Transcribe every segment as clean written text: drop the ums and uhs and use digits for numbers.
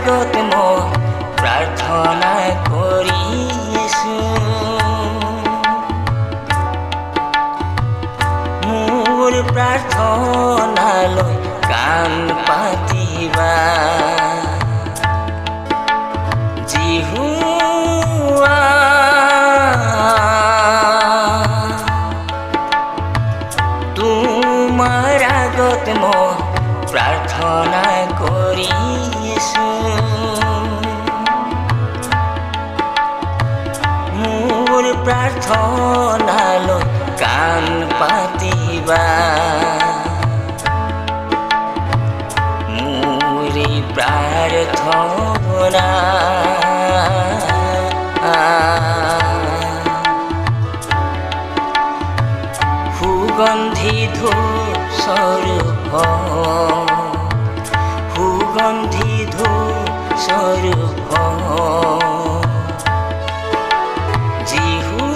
আগত মই প্ৰাৰ্থনা কৰিছো মোৰ প্ৰাৰ্থনালৈ কাণ পাতিবা যিহুৱা তোমাৰ আগত মই প্ৰাৰ্থনা কৰিছো মোৰ প্ৰাৰ্থনালৈ কাণ পাতিবা মোৰে প্ৰাৰ্থনা সুগন্ধি ধূপ স্বৰূপ সুগন্ধি ধূপ স্বৰূপ যিহুৱা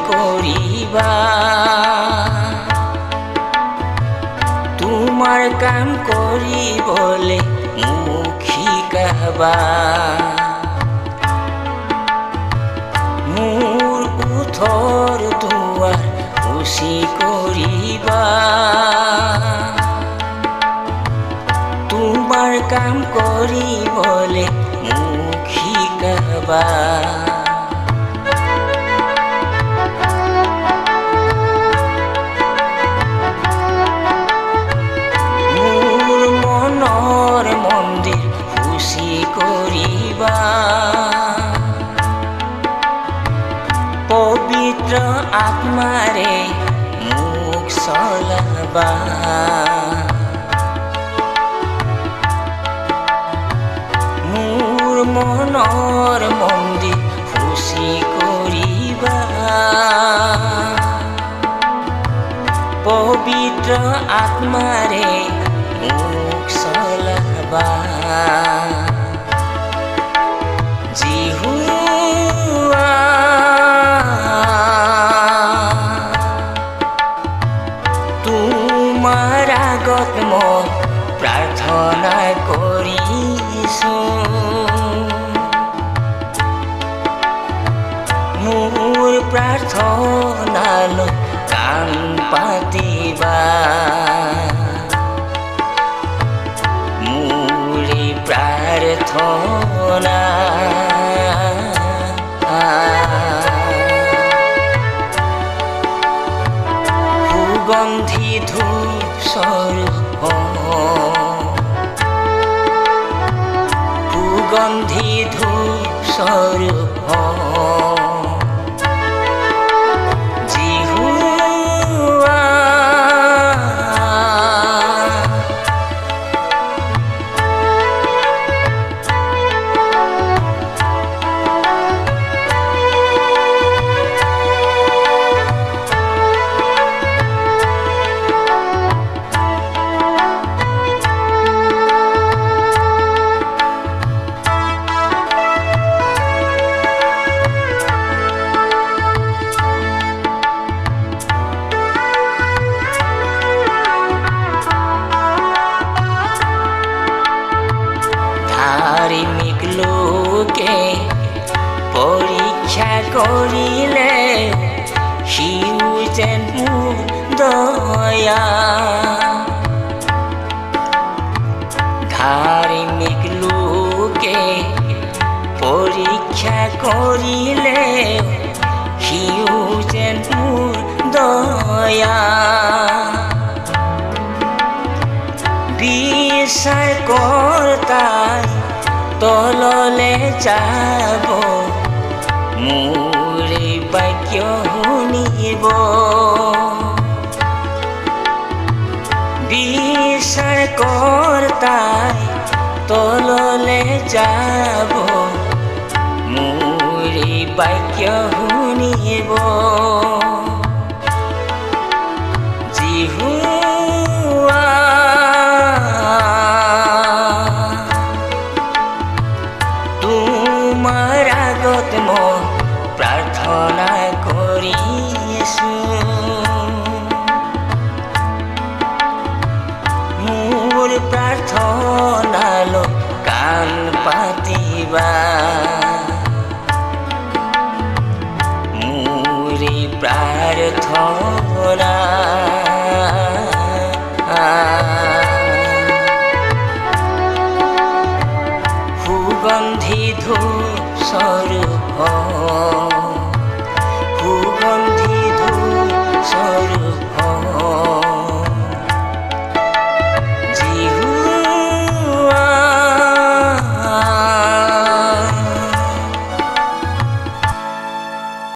কৰিবা তোমাৰ কাম কৰিবলৈ মোক শিকাবা মোৰ ওঠৰ দুৱাৰ খুচি কৰিবা তোমাৰ কাম কৰিবলৈ মোক শিকাবা পবিত্ৰ আত্মাৰে মোক চলাবা মোৰ মনৰ মন্দিৰ খুচি কৰিবা পবিত্ৰ আত্মাৰে মোক চলাবা যিহুৱা তোমাৰ আগত মই প্ৰাৰ্থনা কৰিছো মোৰ প্ৰাৰ্থনালৈ কাণ পাতিবা মোৰে প্ৰাৰ্থনা সুগন্ধি ধূপ স্বৰূপ সুগন্ধি ধূপ স্বৰূপ যিহুৱা ধাৰ্মিক লোকে পৰীক্ষা কৰিলে সিও যেন মোৰ দয়া ধাৰ্মিক লোকে পৰীক্ষা কৰিলে সিও যেন মোৰ দয়া বিচাৰ কৰ্তাই তললে যাব মোৰ এই বাক্য শুনিব বিচাৰ কৰ্তাই তললে যাব মোৰ এই বাক্য শুনিব